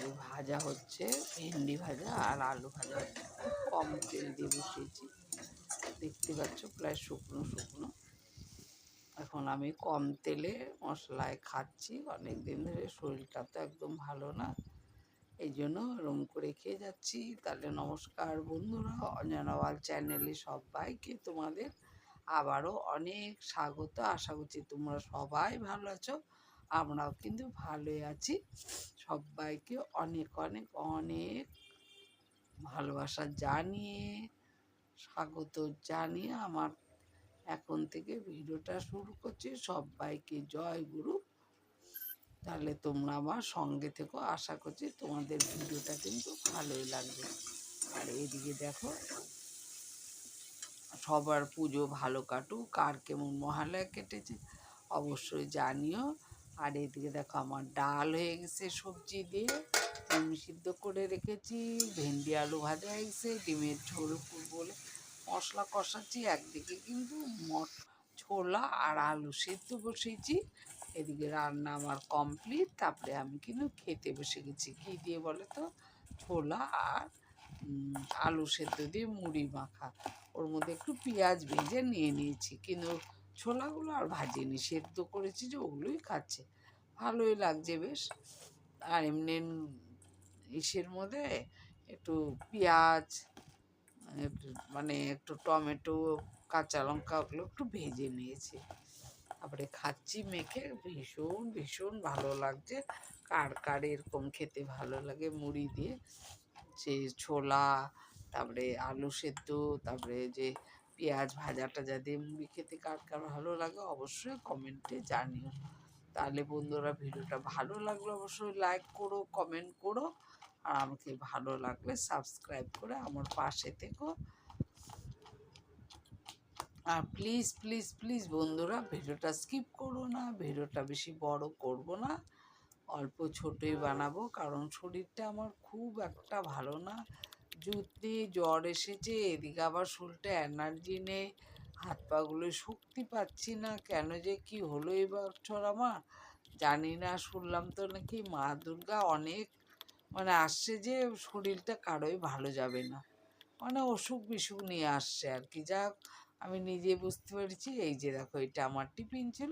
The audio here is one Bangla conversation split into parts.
এদিকে ভাজা হচ্ছে, ভেন্ডি ভাজা আর আলু ভাজা হচ্ছে। খুব কম তেল দিয়ে বসিয়েছি, দেখতে পাচ্ছ প্রায় শুকনো শুকনো। এখন আমি কম তেলে মশলায় খাচ্ছি, অনেক দিন ধরে শরীরটা তো একদম ভালো না, এই জন্য এরম করে খেয়ে যাচ্ছি। তাহলে নমস্কার বন্ধুরা, অঞ্জনা ওয়াল চ্যানেলে সবাইকে তোমাদের আবারও অনেক স্বাগত। আশা করছি তোমরা সবাই ভালো আছো, আমরাও কিন্তু ভালোই আছি। সবাইকে অনেক অনেক অনেক ভালোবাসা জানিয়ে, স্বাগত জানিয়ে আমার এখন থেকে ভিডিওটা শুরু করছি। সবাইকে জয় গুরু। তাহলে তোমরা আমার সঙ্গে থেকো, আশা করছি তোমাদের ভিডিওটা কিন্তু ভালোই লাগবে। আর এদিকে দেখো, সবার পুজো ভালো কাটুক, কার কেমন মহালয়া কেটেছে অবশ্যই জানিও। আর এদিকে দেখো আমার ডাল হয়ে গেছে সবজি দিয়ে, ডিম সিদ্ধ করে রেখেছি, ভেন্ডি আলু ভাজা হয়ে গেছে, ডিমের ঝোল বলে মশলা কষাচ্ছি। একদিকে কিন্তু ছোলা আর আলু সেদ্ধ বসিয়েছি, এদিকে রান্না আমার কমপ্লিট। তারপরে আমি কিন্তু খেতে বসে গেছি। কী দিয়ে বলে তো, ছোলা আর আলু সেদ্ধ দিয়ে মুড়ি মাখা, ওর মধ্যে একটু পেঁয়াজ ভেজে নিয়ে নিয়েছি, কিন্তু ছোলাগুলো আর ভাজিনি, সেদ্ধ করেছি যে ওগুলোই খাচ্ছে, ভালোই লাগছে বেশ। আর এমনি ইসের মধ্যে একটু পেঁয়াজ, একটু মানে একটু টমেটো, কাঁচা লঙ্কা ওগুলো একটু ভেজে নিয়েছি, তারপরে খাচ্ছি মেখে। ভীষণ ভীষণ ভালো লাগছে। কার কার এরকম খেতে ভালো লাগে মুড়ি দিয়ে, সে ছোলা, তারপরে আলু সেদ্ধ, তারপরে যে পেঁয়াজ ভাজা টাজা দিয়ে মুড়ি খেতে কার কার ভালো লাগে অবশ্যই কমেন্টে জানিও। তাহলে বন্ধুরা, ভিডিওটা ভালো লাগলে অবশ্যই লাইক করো, কমেন্ট করো, আর আমাকে ভালো লাগলে সাবস্ক্রাইব করে আমার পাশে থেকো। আর প্লিজ প্লিজ প্লিজ বন্ধুরা, ভিডিওটা স্কিপ করো না, ভিডিওটা বেশি বড় করব না, অল্প ছোটোই বানাবো, কারণ শরীরটা আমার খুব একটা ভালো না। যুদ্ধে জ্বর এসেছে, এদিকে আবার শরীরটা এনার্জি নেই, হাত পাগুলো শক্তি পাচ্ছি না, কেন যে কি হলো এবছর আমার জানি না। শুনলাম তো নাকি মা দুর্গা অনেক মানে আসছে, যে শরীরটা কারোই ভালো যাবে না, মানে অসুখ বিসুখ নিয়ে আসছে আর কি। যাক, আমি নিজে বুঝতে পেরেছি। এই যে দেখো, এটা আমার টিফিন ছিল,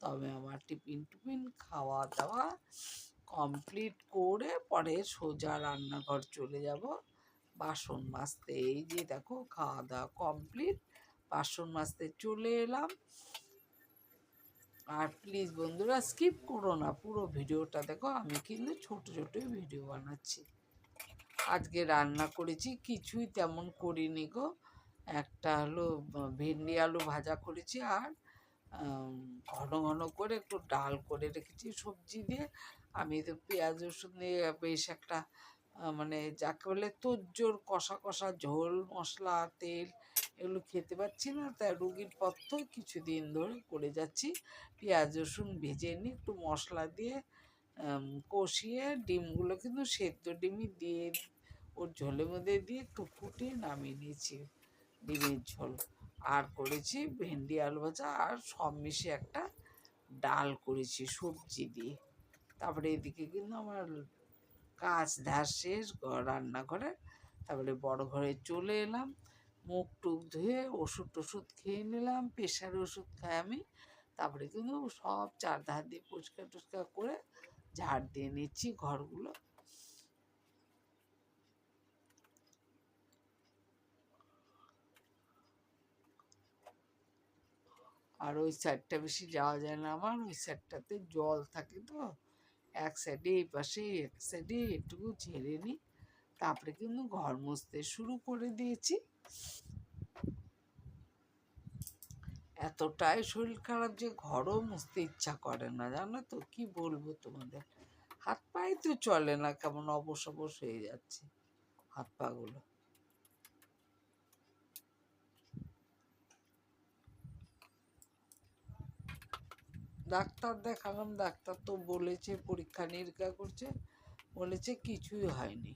তবে আমার টিফিন খাওয়া দাওয়া কমপ্লিট করে পরে সোজা রান্নাঘর চলে যাব বাসন মাজতে। এই যে দেখো, খাওয়া দাওয়া কমপ্লিট, বাসন মাজতে চলে এলাম। আর প্লিজ বন্ধুরা, স্কিপ করো না, পুরো ভিডিওটা দেখো, আমি কিন্তু ছোট ছোটোই ভিডিও বানাচ্ছি। আজকে রান্না করেছি, কিছুই তেমন করিনি গো। একটা হলো ভেন্ডি আলু ভাজা করেছি, আর ঘন ঘন করে একটু ডাল করে রেখেছি সবজি দিয়ে। আমি তো পেঁয়াজ রসুন দিয়ে বেশ একটা মানে যাকে বলে তোড়জোড় কষা কষা ঝোল, মশলা, তেল এগুলো খেতে পাচ্ছি না, তাই রুগীর পথ্য কিছুদিন ধরে করে যাচ্ছি। পেঁয়াজ রসুন ভেজে নিই, একটু মশলা দিয়ে কষিয়ে, ডিমগুলো কিন্তু সেদ্ধ ডিমই দিয়ে ওর ঝোলের মধ্যে দিয়ে একটু ফুটিয়ে নামিয়ে নিয়েছি ডিমের ঝোল। আর করেছি ভেন্ডি আলু ভাজা, আর সব মিশিয়ে একটা ডাল করেছি সবজি দিয়ে। তারপরে এদিকে কিন্তু আমার কাজ ধার শেষ রান্নাঘরে, তারপরে বড় ঘরে চলে এলাম, মুখ টুক ধুয়ে ওষুধ টষুধ খেয়ে নিলাম, প্রেশারের ওষুধ খাই আমি। তারপরে কিন্তু সব চারধার দিয়ে পরিষ্কার টরিষ্কার করে ঝাড় দিয়ে নিচ্ছি ঘরগুলো। আর ওই সাইডটা বেশি যাওয়া যায় না আমার, ওই সাইডটাতে জল থাকে তো, এক সাইডে এই পাশে এক সাইডে একটুকু ঝেড়ে নিই, তারপরে কিন্তু ঘর মুছতে শুরু করে দিয়েছি। এতটাই শরীর খারাপ যে ঘরও মুছতে ইচ্ছা করে না, জানো তো, কি বলবো তোমাদের। হাত পায়ে তো চলে না, কেমন অবশ অবশ হয়ে যাচ্ছে হাত পাগুলো। ডাক্তার দেখালাম, ডাক্তার তো বলেছে, পরীক্ষা নিরীক্ষা করছে, বলেছে কিছুই হয়নি।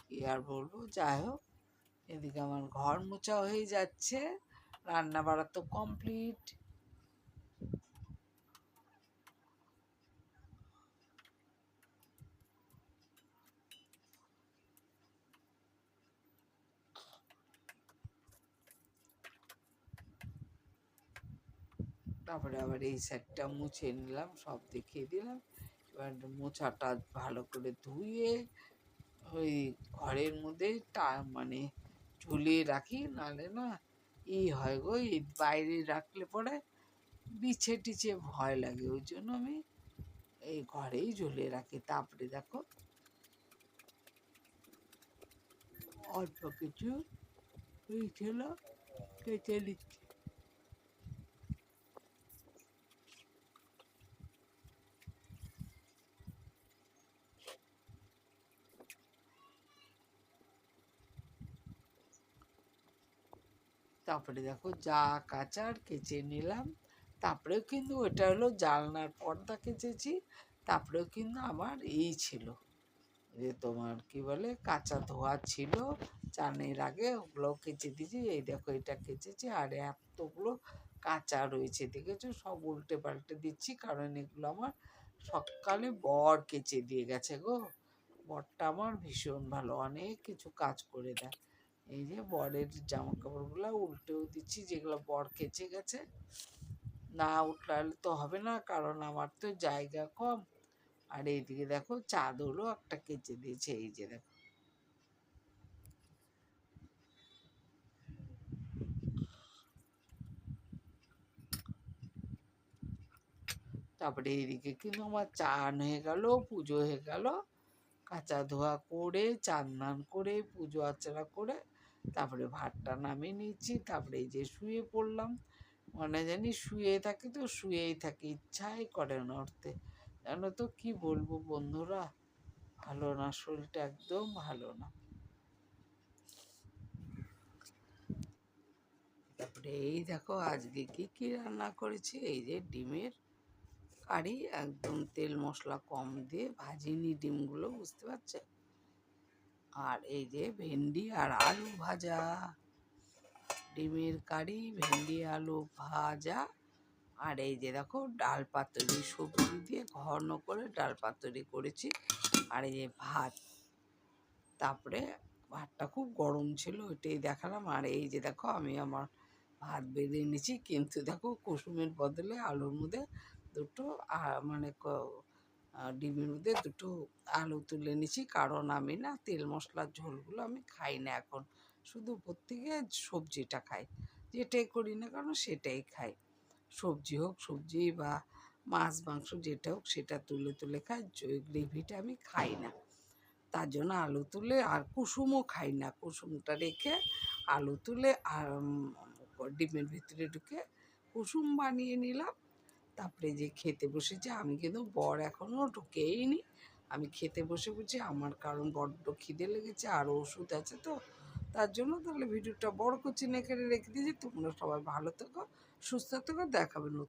কি আর বলবো, যাই হোক। এদিকে আমার ঘর মোছা হয়ে যাচ্ছে, রান্না বাড়া তো কমপ্লিট। তারপরে আবার এই সাইডটা মুছে নিলাম, সব দেখিয়ে দিলাম। এবার মোছাটা ভালো করে ধুয়ে ওই ঘরের মধ্যে মানে ঝুলিয়ে রাখি, নাহলে না হয় গো, এই বাইরে রাখলে পরে বিছে টিছে ভয় লাগে, ওই জন্য আমি এই ঘরেই ঝুলিয়ে রাখি। তারপরে দেখো অল্প কিছু ছিল কেটে নিচ্ছি। তারপরে দেখো যা কাচার কেচে নিলাম। তারপরেও কিন্তু ওটা হলো জানলার পর্দা কেচেছি। তারপরেও কিন্তু আমার ছিল, যে তোমার কি বলে, কাঁচা ধোয়া ছিল চানের আগে, ওগুলো কেচে দিয়েছি। এই দেখো এটা কেচেছি, আর এতগুলো কাঁচা রয়েছে দেখেছো, সব উল্টে পাল্টে দিচ্ছি, কারণ এগুলো আমার সকালে বর কেচে দিয়ে গেছে গো। বরটা আমার ভীষণ ভালো, অনেক কিছু কাজ করে দেয়। এই যে বরের জামা কাপড়গুলো উল্টেও দিচ্ছি, যেগুলো বর কেচে গেছে। না উঠলালে তো হবে না, কারণ আমার তো জায়গা কম। আর এইদিকে দেখো চাদরও একটা কেচে দিয়েছে, এই যে দেখো। তারপরে এইদিকে কিন্তু আমার চান হয়ে গেল, পুজো হয়ে গেল, কাঁচা ধোয়া করে চান দান করে পুজো আর্চনা করে তারপরে ভাতটা নামিয়ে নিচ্ছি। তারপরে এই যে শুয়ে পড়লাম, মানে জানি শুয়ে থাকি তো শুয়েই থাকি, ইচ্ছাই করে না উঠতে। জানো তো কি বলবো বন্ধুরা, ভালো না, শরীরটা একদম ভালো না। তারপরে এই দেখো আজকে কি কি রান্না করেছি। এই যে ডিমের কারি, একদম তেল মশলা কম দিয়ে ভাজিনি ডিমগুলো, বুঝতে পারছে। আর এই যে ভেন্ডি আর আলু ভাজা, ডিমের কারি, ভেন্ডি আলু ভাজা। আর এই যে দেখো ডাল পাতুরি, সবজি দিয়ে ঘন করে ডাল পাতুরি করেছি। আর এই যে ভাত, তারপরে ভাতটা খুব গরম ছিল, ওইটাই দেখালাম। আর এই যে দেখো আমি আমার ভাত বেড়ে নিয়েছি, কিন্তু দেখো কুসুমের বদলে আলুর মধ্যে দুটো মানে ডিমের মধ্যে দুটো আলু তুলে নিয়েছি, কারণ আমি না তেল মশলার ঝোলগুলো আমি খাই না এখন, শুধু প্রত্যেকে সবজিটা খাই, যেটাই করি না কারণ সেটাই খাই। সবজি হোক, সবজি বা মাছ মাংস যেটা হোক সেটা তুলে তুলে খাই, গ্রেভিটা আমি খাই না। তার জন্য আলু তুলে, আর কুসুমও খাই না, কুসুমটা রেখে আলু তুলে আর ডিমের ভিতরে ঢুকে কুসুম বানিয়ে নিলাম। তারপরে যে খেতে বসেছি, আমি কিন্তু বর এখনও ঢুকেই নি, আমি খেতে বসে বলছি আমার, কারণ বড্ড খিদে লেগেছে আর ওষুধ আছে তো, তার জন্য। তাহলে ভিডিওটা বড় করছি না, এখানে রেখে দিয়েছি। তোমরা সবাই ভালো থেকো, সুস্থ থেকো, দেখাবে নতুন।